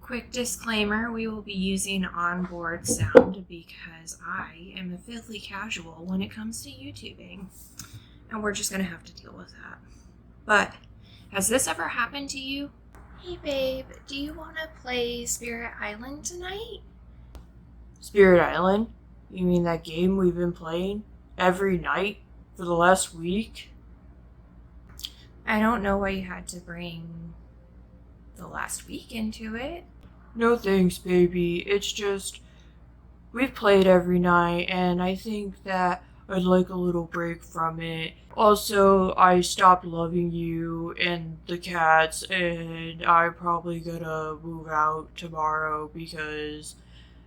Quick disclaimer, we will be using onboard sound because I am a filthy casual when it comes to YouTubing. And we're just going to have to deal with that. But, has this ever happened to you? Hey babe, do you want to play Spirit Island tonight? Spirit Island? You mean that game we've been playing every night for the last week? I don't know why you had to bring the last week into it. No thanks, baby. It's just, we've played every night and I think that I'd like a little break from it. Also, I stopped loving you and the cats, and I'm probably gonna move out tomorrow because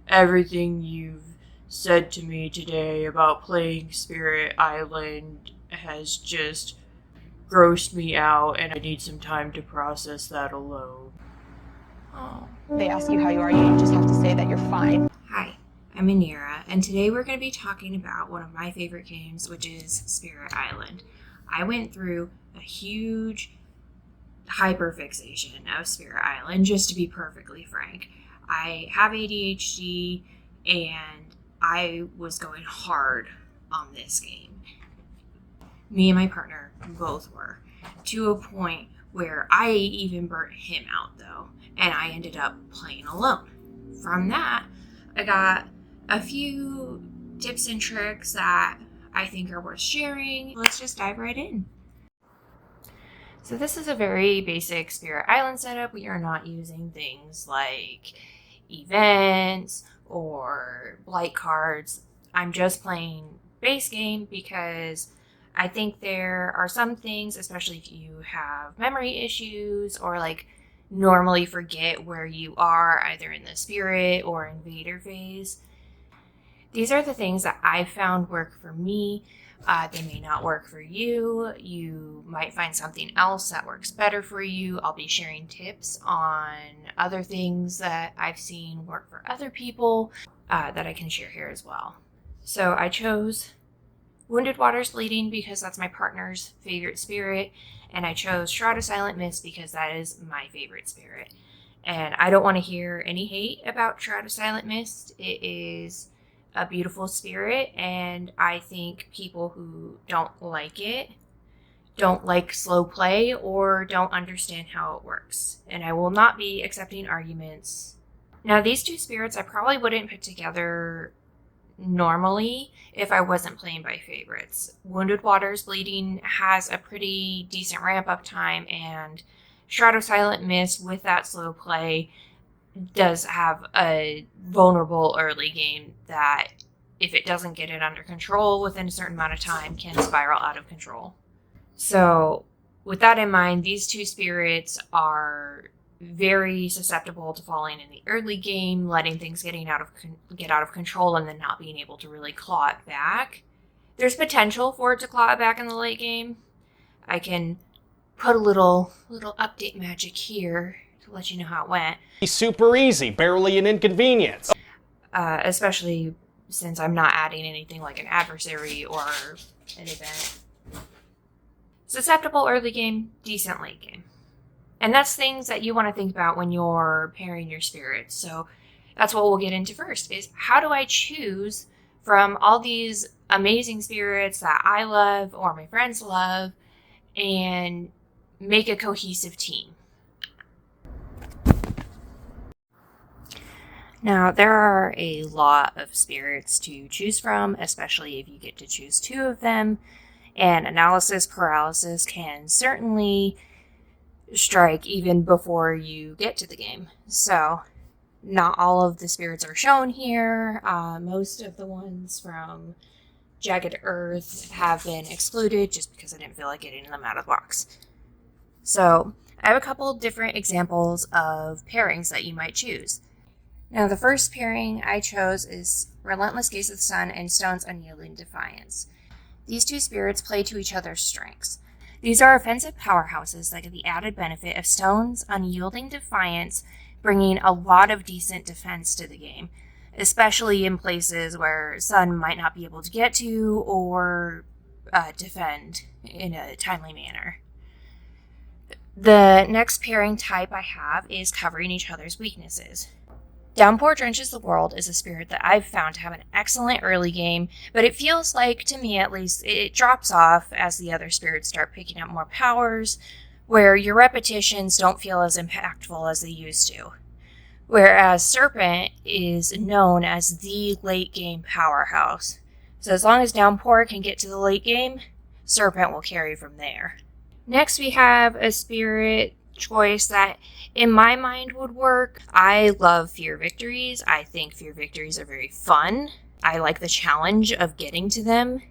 everything you've said to me today about playing Spirit Island has just grossed me out, and I need some time to process that alone. Oh. They ask you how you are, you just have to say that you're fine. Hi, I'm Anira, and today we're going to be talking about one of my favorite games, which is Spirit Island. I went through a huge hyperfixation of Spirit Island, just to be perfectly frank. I have ADHD, and I was going hard on this game. Me and my partner both were, to a point where I even burnt him out, though, and I ended up playing alone. From that, I got a few tips and tricks that I think are worth sharing. Let's just dive right in. So this is a very basic Spirit Island setup. We are not using things like events or blight cards. I'm just playing base game because I think there are some things, especially if you have memory issues or like normally forget where you are either in the spirit or invader phase. These are the things that I found work for me. They may not work for you. You might find something else that works better for you. I'll be sharing tips on other things that I've seen work for other people that I can share here as well. So I chose Wounded Waters Bleeding because that's my partner's favorite spirit, and I chose Shroud of Silent Mist because that is my favorite spirit. And I don't want to hear any hate about Shroud of Silent Mist. It is a beautiful spirit, and I think people who don't like it don't like slow play or don't understand how it works. And I will not be accepting arguments. Now, these two spirits I probably wouldn't put together normally if I wasn't playing by favorites. Wounded Waters Bleeding has a pretty decent ramp up time, and Shroud of Silent Mist with that slow play does have a vulnerable early game that if it doesn't get it under control within a certain amount of time can spiral out of control. So with that in mind, these two spirits are very susceptible to falling in the early game, letting things get out of control, and then not being able to really claw it back. There's potential for it to claw it back in the late game. I can put a little update magic here to let you know how it went. Super easy, barely an inconvenience. Especially since I'm not adding anything like an adversary or an event. Susceptible early game, decent late game. And that's things that you want to think about when you're pairing your spirits. So that's what we'll get into first, is how do I choose from all these amazing spirits that I love or my friends love and make a cohesive team? Now, there are a lot of spirits to choose from, especially if you get to choose two of them, and analysis paralysis can certainly strike even before you get to the game. So not all of the spirits are shown here. Most of the ones from Jagged Earth have been excluded just because I didn't feel like getting them out of the box. So I have a couple different examples of pairings that you might choose. Now, the first pairing I chose is Relentless Gaze of the Sun and Stone's Unyielding Defiance. These two spirits play to each other's strengths. These are offensive powerhouses that get the added benefit of Stone's Unyielding Defiance, bringing a lot of decent defense to the game, especially in places where Sun might not be able to get to or defend in a timely manner. The next pairing type I have is covering each other's weaknesses. Downpour Drenches the World is a spirit that I've found to have an excellent early game, but it feels like, to me at least, it drops off as the other spirits start picking up more powers, where your repetitions don't feel as impactful as they used to. Whereas Serpent is known as the late game powerhouse. So as long as Downpour can get to the late game, Serpent will carry from there. Next we have a spirit choice that in my mind would work. I love Fear Victories. I think Fear Victories are very fun. I like the challenge of getting to them.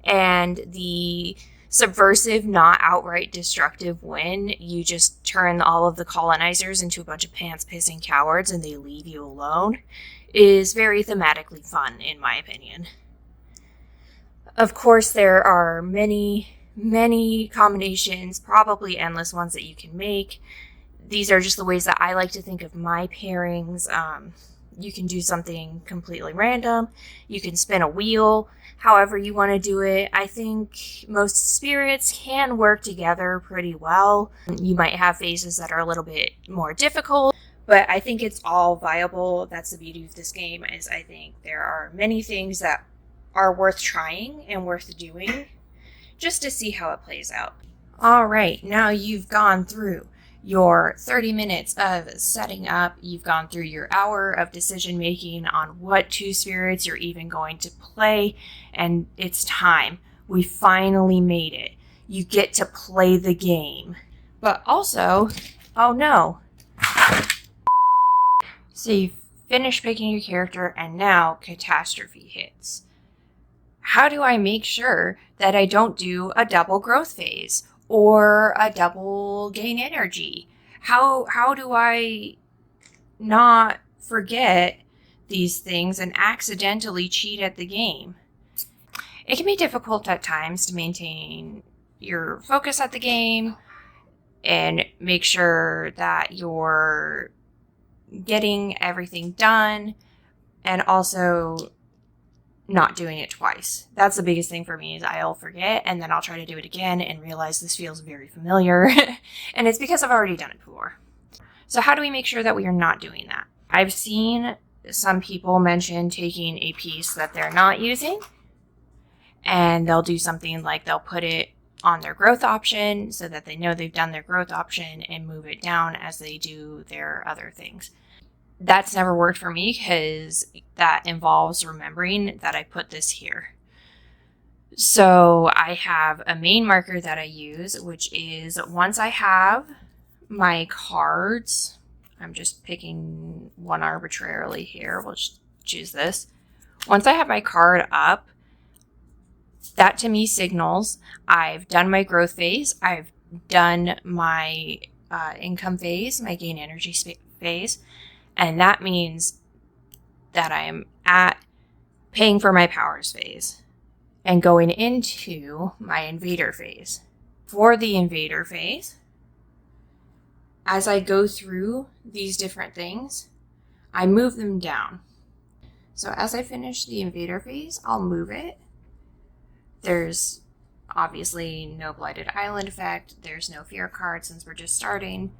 And the subversive, not outright destructive win, you just turn all of the colonizers into a bunch of pants-pissing cowards and they leave you alone, is very thematically fun in my opinion. Of course, there are many combinations, probably endless ones that you can make. These are just the ways that I like to think of my pairings. You can do something completely random. You can spin a wheel, however you want to do it. I think most spirits can work together pretty well. You might have phases that are a little bit more difficult, but I think it's all viable. That's the beauty of this game, is I think there are many things that are worth trying and worth doing, just to see how it plays out. All right, now you've gone through your 30 minutes of setting up, you've gone through your hour of decision making on what two spirits you're even going to play, and it's time. We finally made it. You get to play the game. But also, oh no. So you've finished picking your character and now catastrophe hits. How do I make sure that I don't do a double growth phase or a double gain energy? How do I not forget these things and accidentally cheat at the game? It can be difficult at times to maintain your focus at the game and make sure that you're getting everything done and also not doing it twice. That's the biggest thing for me, is I'll forget and then I'll try to do it again and realize this feels very familiar. And it's because I've already done it before. So how do we make sure that we are not doing that? I've seen some people mention taking a piece that they're not using and they'll do something like they'll put it on their growth option so that they know they've done their growth option and move it down as they do their other things. That's never worked for me because that involves remembering that I put this here. So I have a main marker that I use, which is once I have my cards, I'm just picking one arbitrarily here. We'll just choose this. Once I have my card up, that to me signals I've done my growth phase. I've done my income phase, my gain energy phase. And that means that I am at paying for my powers phase and going into my invader phase. For the invader phase, as I go through these different things, I move them down. So as I finish the invader phase, I'll move it. There's obviously no Blighted Island effect. There's no fear card since we're just starting.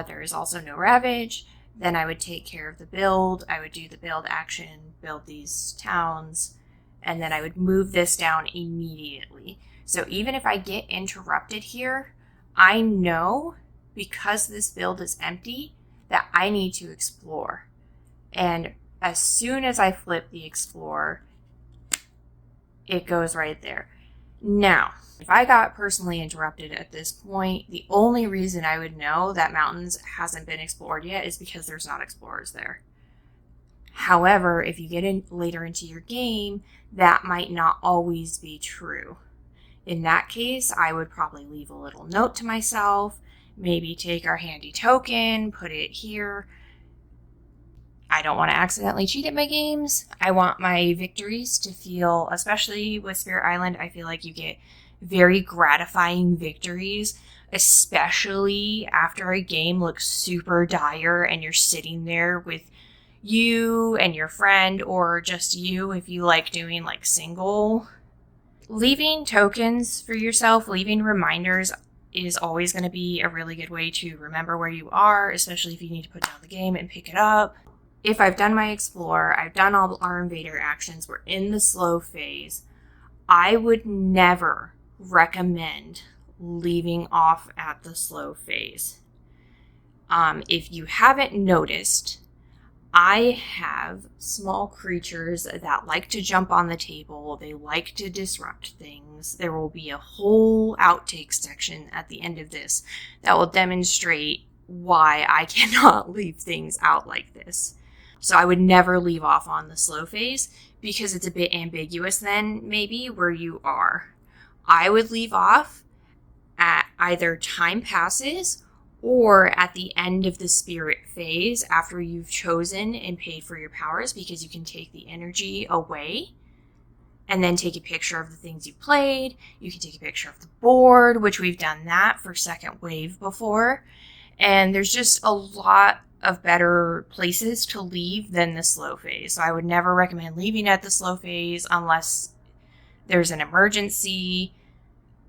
There is also no Ravage. Then I would take care of the build. I would do the build action, build these towns, and then I would move this down immediately. So even if I get interrupted here, I know, because this build is empty, that I need to explore. And as soon as I flip the explore, it goes right there. Now, if I got personally interrupted at this point, the only reason I would know that mountains hasn't been explored yet is because there's not explorers there. However, if you get in later into your game, that might not always be true. In that case, I would probably leave a little note to myself, maybe take our handy token, put it here. I don't want to accidentally cheat at my games. I want my victories to feel, especially with Spirit Island, I feel like you get very gratifying victories, especially after a game looks super dire and you're sitting there with you and your friend, or just you if you like doing single. Leaving tokens for yourself, leaving reminders is always going to be a really good way to remember where you are, especially if you need to put down the game and pick it up. If I've done my explore, I've done all our invader actions, we're in the slow phase, I would never recommend leaving off at the slow phase. If you haven't noticed, I have small creatures that like to jump on the table. They like to disrupt things. There will be a whole outtakes section at the end of this that will demonstrate why I cannot leave things out like this. So I would never leave off on the slow phase because it's a bit ambiguous then maybe where you are. I would leave off at either time passes or at the end of the spirit phase after you've chosen and paid for your powers, because you can take the energy away and then take a picture of the things you played. You can take a picture of the board, which we've done that for second wave before. And there's just a lot of better places to leave than the slow phase. So I would never recommend leaving at the slow phase unless there's an emergency.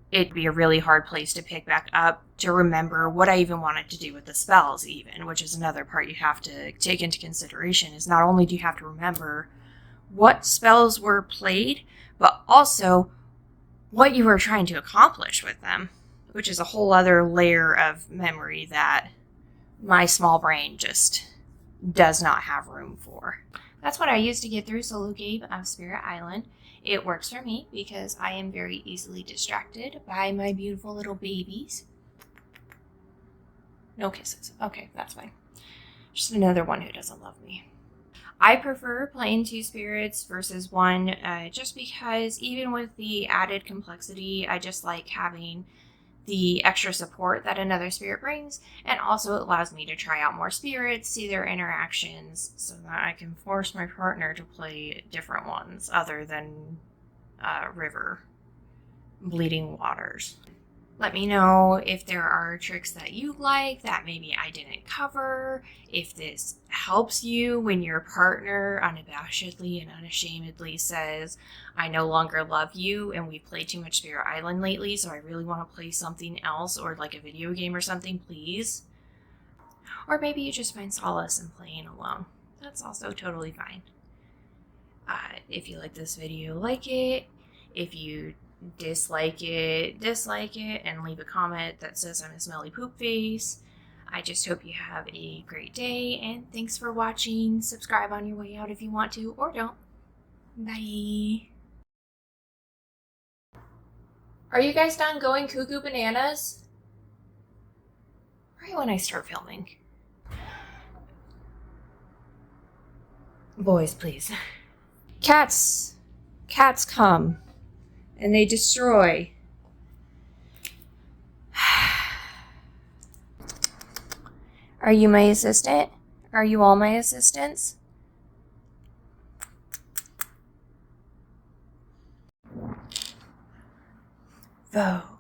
It'd be a really hard place to pick back up to remember what I even wanted to do with the spells even, which is another part you have to take into consideration, is not only do you have to remember what spells were played, but also what you were trying to accomplish with them, which is a whole other layer of memory that my small brain just does not have room for. That's what I used to get through solo game of Spirit Island. It works for me because I am very easily distracted by my beautiful little babies. No kisses. Okay, that's fine. Just another one who doesn't love me. I prefer playing 2 spirits versus 1 just because even with the added complexity, I just like having the extra support that another spirit brings, and also it allows me to try out more spirits, see their interactions, so that I can force my partner to play different ones other than River, Bleeding Waters. Let me know if there are tricks that you like that maybe I didn't cover, if this helps you when your partner unabashedly and unashamedly says, I no longer love you and we've played too much Spirit Island lately, so I really want to play something else or like a video game or something, please. Or maybe you just find solace in playing alone. That's also totally fine. If you like this video, like it. If you dislike it, and leave a comment that says I'm a smelly poop face. I just hope you have a great day, and thanks for watching. Subscribe on your way out if you want to, or don't. Bye. Are you guys done going cuckoo bananas? Right when I start filming. Boys, please. Cats come. And they destroy. Are you my assistant? Are you all my assistants? Vogue.